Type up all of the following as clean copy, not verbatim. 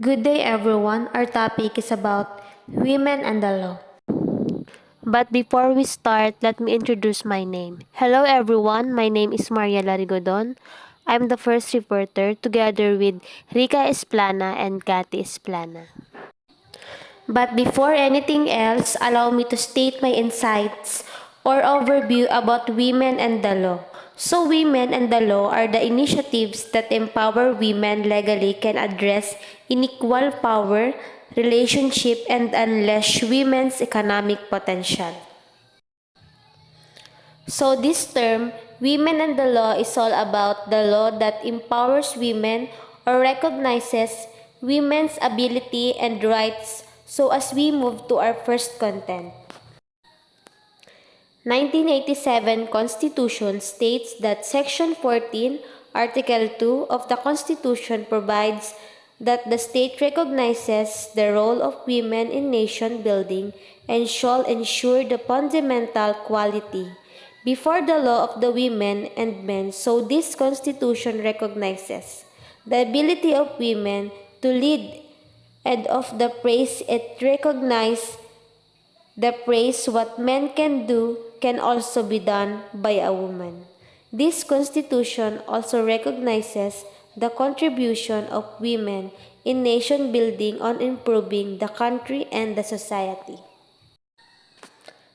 Good day, everyone. Our topic is about women and the law. But before we start, let me introduce my name. Hello, everyone. My name is Maria Larigodon. I'm the first reporter together with Rica Esplana and Cathy Esplana. But before anything else, allow me to state my insights or overview about women and the law. So women and the law are the initiatives that empower women legally can address unequal power, relationship, and unleash women's economic potential. So this term, women and the law, is all about the law that empowers women or recognizes women's ability and rights. So as we move to our first content, 1987 Constitution states that Section 14, Article 2 of the Constitution provides that the state recognizes the role of women in nation building and shall ensure the fundamental quality before the law of the women and men. So this Constitution recognizes the ability of women to lead and of the praise it recognizes the praise what men can do can also be done by a woman. This constitution also recognizes the contribution of women in nation building on improving the country and the society.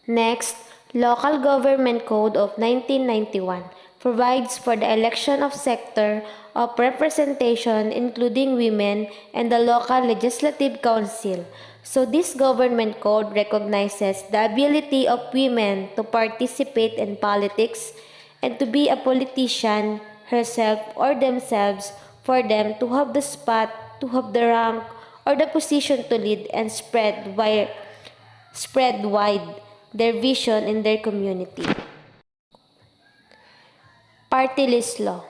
Next, Local Government Code of 1991 provides for the election of sector of representation including women and the local legislative council. So this government code recognizes the ability of women to participate in politics and to be a politician herself or themselves for them to have the spot, to have the rank or the position to lead and spread wide their vision in their community. Party list law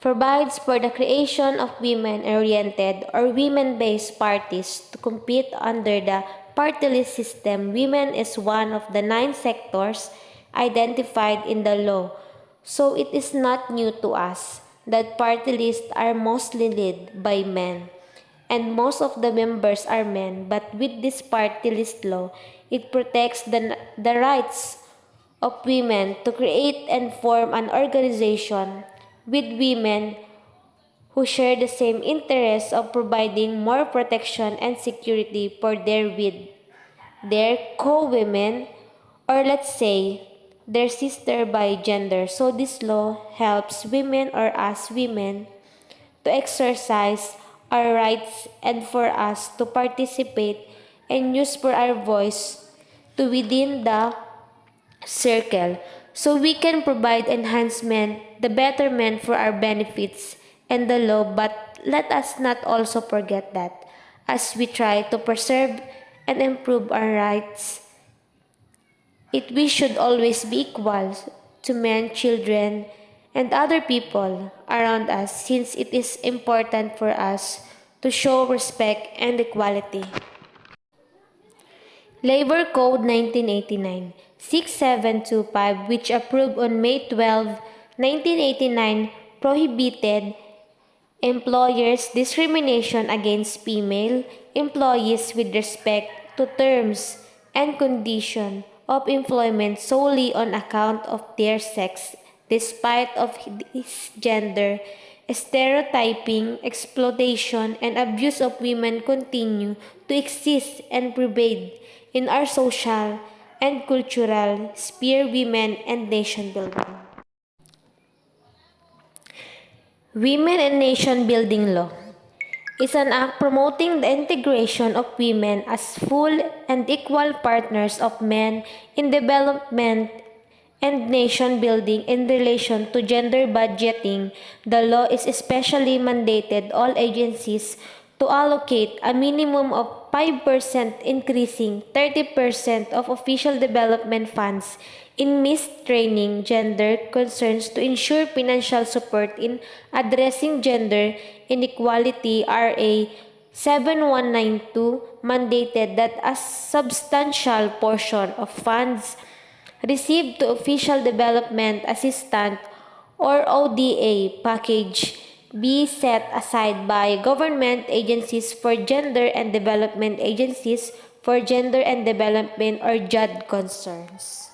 provides for the creation of women-oriented or women-based parties to compete under the party list system. Women is one of the 9 sectors identified in the law, so it is not new to us that party lists are mostly led by men and most of the members are men, but with this party list law, it protects the rights of women to create and form an organization with women who share the same interests of providing more protection and security for their co-women, or let's say their sister by gender. So this law helps women or us women to exercise our rights and for us to participate and use for our voice to within the circle so we can provide enhancement, the betterment for our benefits and the law, but let us not also forget that as we try to preserve and improve our rights, we should always be equal to men, children, and other people around us since it is important for us to show respect and equality. Labor Code 1989, 6725, which approved on May 12, 1989, prohibited employers' discrimination against female employees with respect to terms and condition of employment solely on account of their sex, despite of this gender stereotyping, exploitation, and abuse of women continue to exist and pervade in our social and cultural sphere, women and nation building. Women and Nation Building Law is an act promoting the integration of women as full and equal partners of men in development and nation building in relation to gender budgeting. The law is especially mandated all agencies to allocate a minimum of 5% increasing 30% of official development funds in missed training gender concerns to ensure financial support in addressing gender inequality. RA 7192 mandated that a substantial portion of funds received to official development assistant or ODA package be set aside by government agencies for gender and development agencies for gender and development or JAD concerns.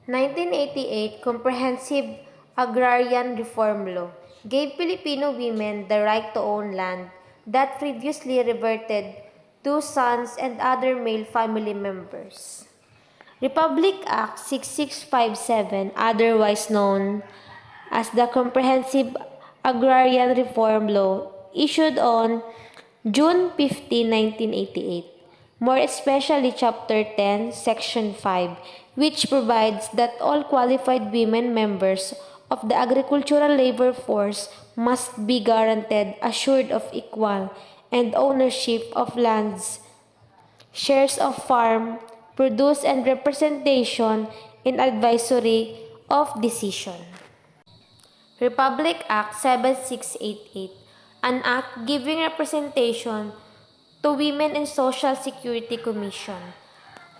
1988 Comprehensive Agrarian Reform Law gave Filipino women the right to own land that previously reverted to sons and other male family members. Republic Act 6657, otherwise known as the Comprehensive Agrarian Reform Law, issued on June 15, 1988, more especially Chapter 10, Section 5, which provides that all qualified women members of the agricultural labor force must be guaranteed assured of equal and ownership of lands, shares of farm, produce and representation in advisory of decision. Republic Act 7688, an act giving representation to Women in Social Security Commission.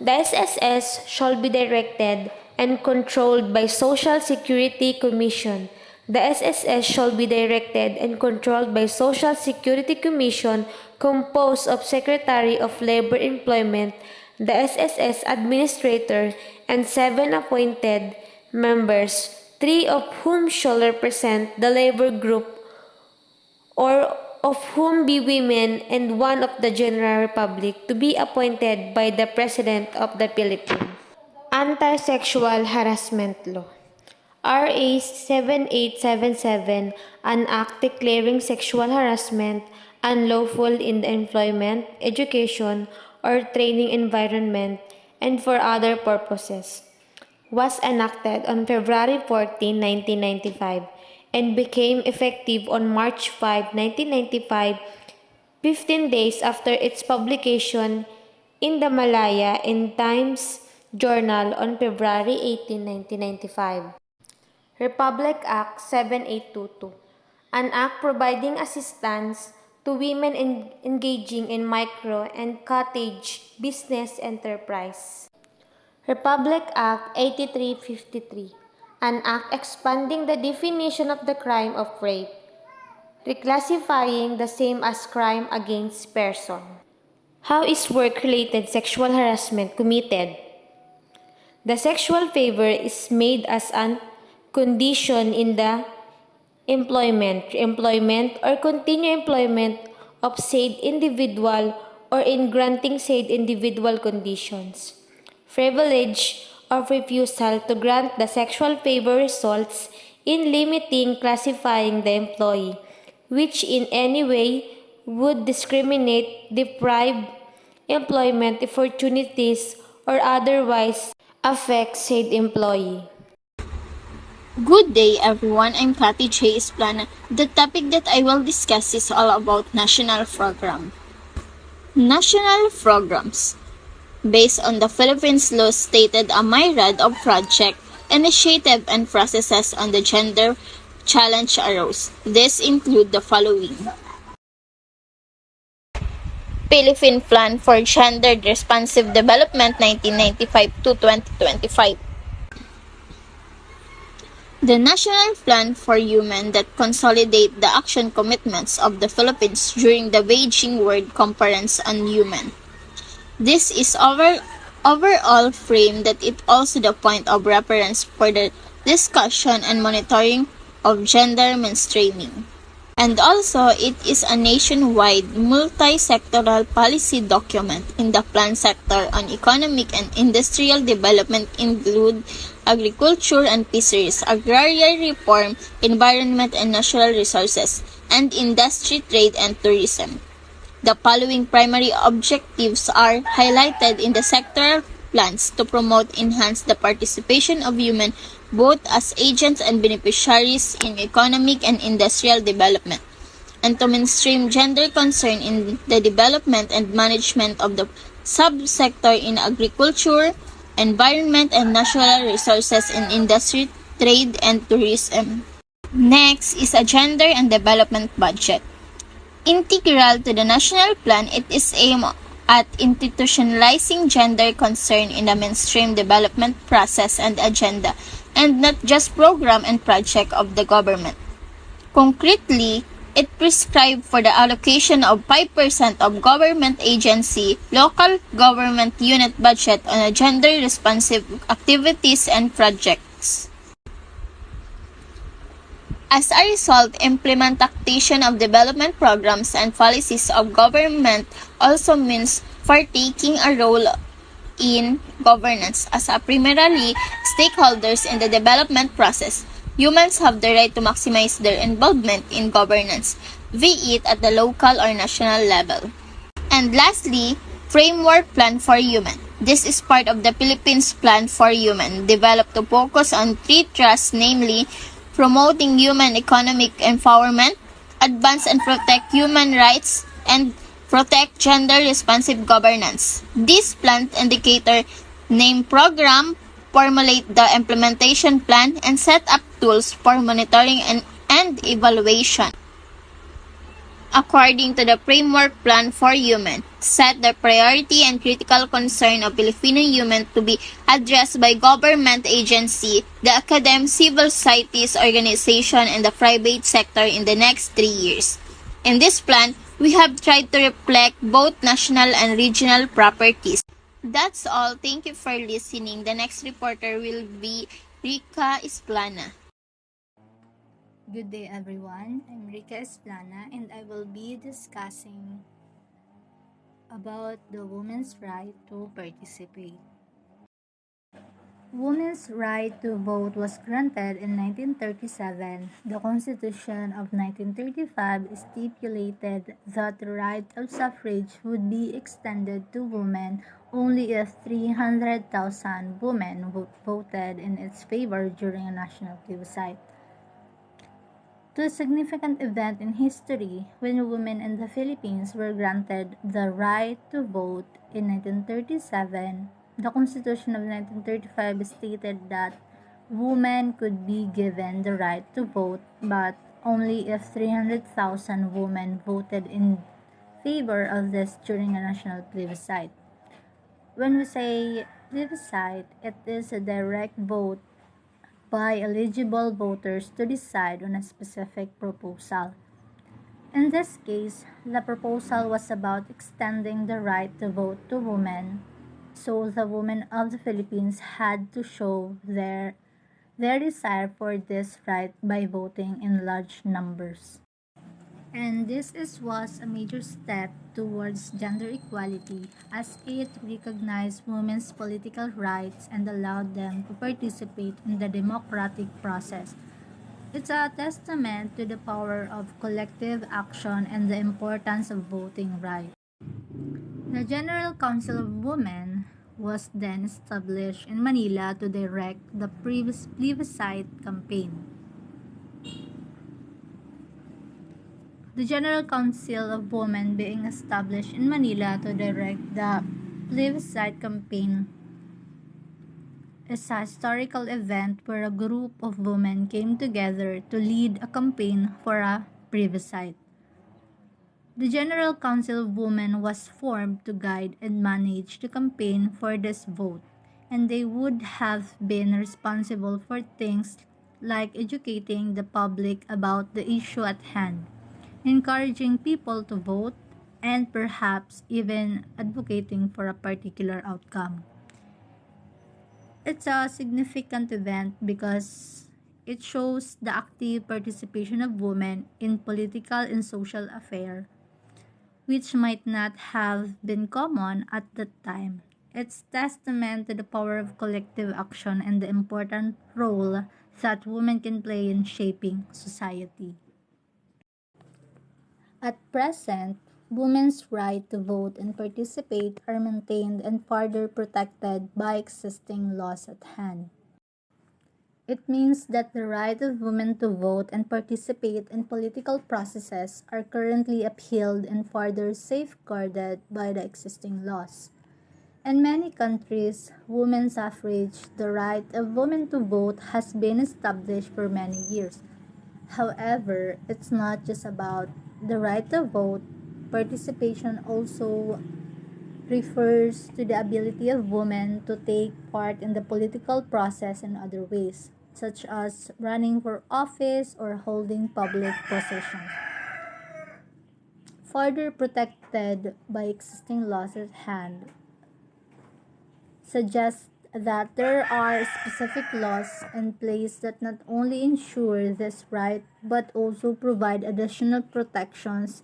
The SSS shall be directed and controlled by Social Security Commission. The SSS shall be directed and controlled by Social Security Commission composed of Secretary of Labor Employment, the SSS Administrator, and 7 appointed members, 3 of whom shall represent the labor group or of whom be women, and 1 of the general public, to be appointed by the President of the Philippines. Anti-Sexual Harassment Law RA 7877, an act declaring sexual harassment unlawful in the employment, education, or training environment and for other purposes, was enacted on February 14, 1995 and became effective on March 5, 1995, 15 days after its publication in the Malaya in Times Journal on February 18, 1995. Republic Act 7822, an act providing assistance to women engaging in micro and cottage business enterprise. Republic Act 8353, an act expanding the definition of the crime of rape, reclassifying the same as crime against person. How is work-related sexual harassment committed? The sexual favor is made as an condition in the employment, or continued employment of said individual or in granting said individual conditions. Privilege of refusal to grant the sexual favor results in limiting, classifying the employee, which in any way would discriminate, deprive employment opportunities, or otherwise affect said employee. Good day everyone, I'm Kathy J. Esplana. The topic that I will discuss is all about national program. National programs. Based on the Philippines law stated a myriad of project, initiative and processes on the gender challenge arose. These include the following. Philippine Plan for Gender Responsive Development 1995 to 2025. The National Plan for Women that consolidate the action commitments of the Philippines during the Beijing World Conference on Women. This is overall framed that it also the point of reference for the discussion and monitoring of gender mainstreaming. And also, it is a nationwide multi-sectoral policy document in the plan sector on economic and industrial development include agriculture and fisheries, agrarian reform, environment and natural resources, and industry, trade, and tourism. The following primary objectives are highlighted in the sectoral plans to promote enhance the participation of women both as agents and beneficiaries in economic and industrial development, and to mainstream gender concern in the development and management of the subsector in agriculture, environment and natural resources in industry, trade, and tourism. Next is a gender and development budget. Integral to the national plan, it is aimed at institutionalizing gender concern in the mainstream development process and agenda, and not just program and project of the government. Concretely, it prescribed for the allocation of 5% of government agency, local government unit budget on a gender-responsive activities and projects. As a result, implementation of development programs and policies of government also means partaking a role in governance as a primarily stakeholders in the development process. Humans have the right to maximize their involvement in governance, be it at the local or national level. And lastly, Framework Plan for Human. This is part of the Philippines Plan for Human, developed to focus on three thrusts, namely promoting human economic empowerment, advance and protect human rights, and protect gender-responsive governance. This plan indicator name program, formulate the implementation plan, and set up tools for monitoring and evaluation. According to the Framework Plan for Human, set the priority and critical concern of Filipino human to be addressed by government agency, the academic civil societies organization, and the private sector in the next 3 years. In this plan, we have tried to reflect both national and regional properties. That's all. Thank you for listening. The next reporter will be Rika Isplana. Good day everyone, I'm Rika Esplana and I will be discussing about the women's right to participate. Women's right to vote was granted in 1937. The Constitution of 1935 stipulated that the right of suffrage would be extended to women only if 300,000 women voted in its favor during a national plebiscite. To a significant event in history when women in the Philippines were granted the right to vote in 1937. The Constitution of 1935 stated that women could be given the right to vote, but only if 300,000 women voted in favor of this during a national plebiscite. When we say plebiscite, it is a direct vote by eligible voters to decide on a specific proposal. In this case, the proposal was about extending the right to vote to women, so the women of the Philippines had to show their desire for this right by voting in large numbers. And was a major step towards gender equality as it recognized women's political rights and allowed them to participate in the democratic process. It's a testament to the power of collective action and the importance of voting rights. The General Council of Women was then established in Manila to direct the plebiscite campaign. The General Council of Women being established in Manila to direct the plebiscite campaign is a historical event where a group of women came together to lead a campaign for a plebiscite. The General Council of Women was formed to guide and manage the campaign for this vote, and they would have been responsible for things like educating the public about the issue at hand, encouraging people to vote, and perhaps even advocating for a particular outcome. It's a significant event because it shows the active participation of women in political and social affairs, which might not have been common at that time. It's testament to the power of collective action and the important role that women can play in shaping society. At present, women's right to vote and participate are maintained and further protected by existing laws at hand. It means that the right of women to vote and participate in political processes are currently upheld and further safeguarded by the existing laws. In many countries, women's suffrage, the right of women to vote, has been established for many years. However, it's not just about the right to vote. Participation also refers to the ability of women to take part in the political process in other ways. such as running for office or holding public positions. Further protected by existing laws at hand, suggests that there are specific laws in place that not only ensure this right but also provide additional protections,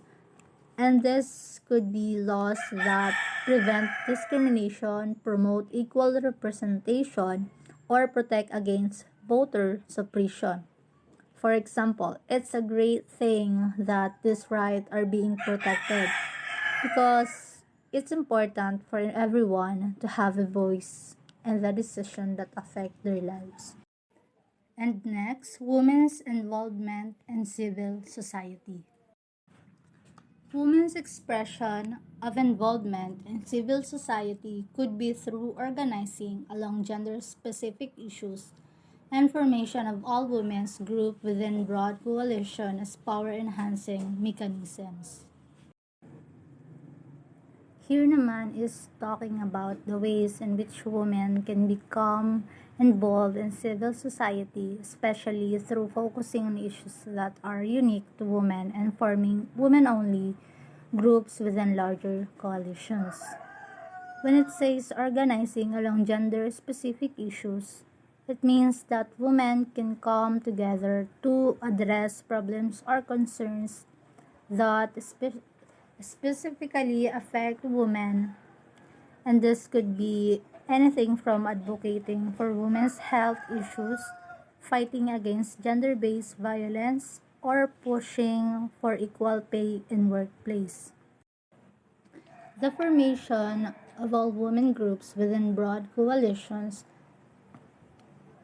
and this could be laws that prevent discrimination, promote equal representation, or protect against voter suppression. For example, it's a great thing that these rights are being protected because it's important for everyone to have a voice in the decisions that affect their lives. And next, women's involvement in civil society. Women's expression of involvement in civil society could be through organizing along gender-specific issues and formation of all women's group within broad coalition as power-enhancing mechanisms. Here naman is talking about the ways in which women can become involved in civil society, especially through focusing on issues that are unique to women and forming women-only groups within larger coalitions. When it says organizing along gender-specific issues, it means that women can come together to address problems or concerns that specifically affect women, and this could be anything from advocating for women's health issues, fighting against gender-based violence, or pushing for equal pay in workplace. The formation of all women groups within broad coalitions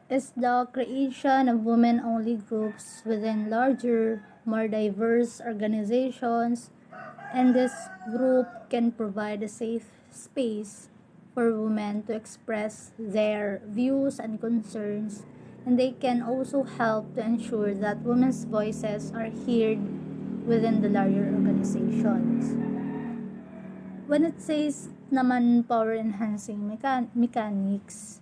is the creation of women-only groups within larger, more diverse organizations, and this group can provide a safe space for women to express their views and concerns, and they can also help to ensure that women's voices are heard within the larger organizations. When it says naman power enhancing mechanics,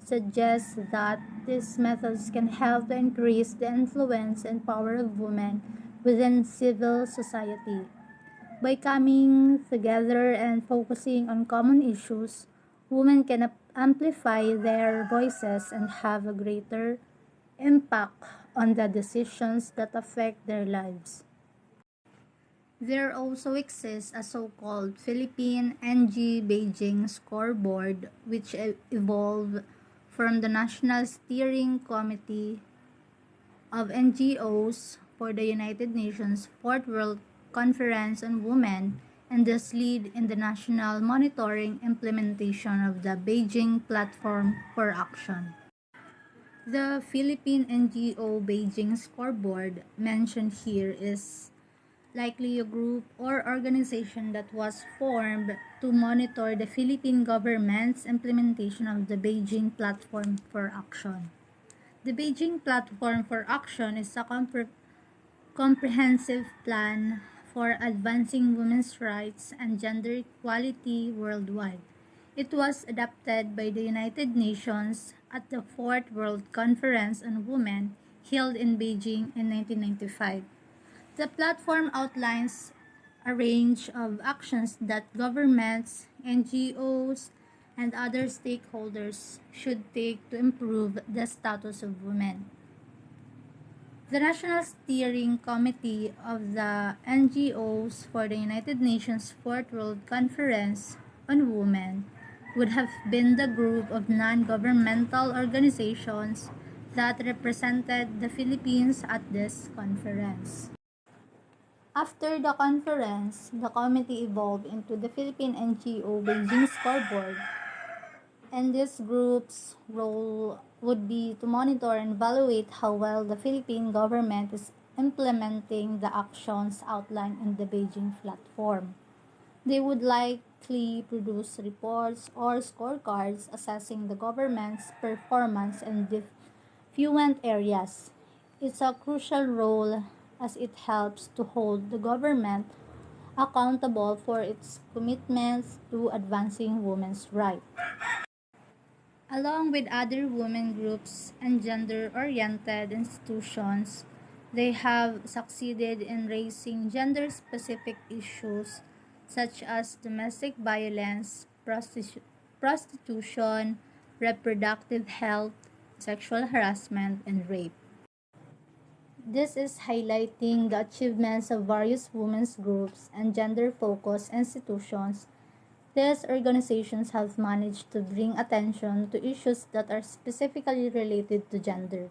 suggests that these methods can help to increase the influence and power of women within civil society. By coming together and focusing on common issues, women can amplify their voices and have a greater impact on the decisions that affect their lives. There also exists a so-called Philippine NG Beijing Scoreboard, which evolved from the National Steering Committee of NGOs for the United Nations Fourth World Conference on Women, and this lead in the national monitoring implementation of the Beijing Platform for Action. The Philippine NGO Beijing Scoreboard mentioned here is likely a group or organization that was formed to monitor the Philippine government's implementation of the Beijing Platform for Action. The Beijing Platform for Action is a comprehensive plan for advancing women's rights and gender equality worldwide. It was adopted by the United Nations at the Fourth World Conference on Women held in Beijing in 1995. The platform outlines a range of actions that governments, NGOs, and other stakeholders should take to improve the status of women. The National Steering Committee of the NGOs for the United Nations Fourth World Conference on Women would have been the group of non-governmental organizations that represented the Philippines at this conference. After the conference, the committee evolved into the Philippine NGO Beijing Scoreboard, and this group's role would be to monitor and evaluate how well the Philippine government is implementing the actions outlined in the Beijing platform. They would likely produce reports or scorecards assessing the government's performance in different areas. It's a crucial role as it helps to hold the government accountable for its commitments to advancing women's rights. Along with other women groups and gender-oriented institutions, they have succeeded in raising gender-specific issues such as domestic violence, prostitution, reproductive health, sexual harassment, and rape. This is highlighting the achievements of various women's groups and gender-focused institutions. These organizations have managed to bring attention to issues that are specifically related to gender.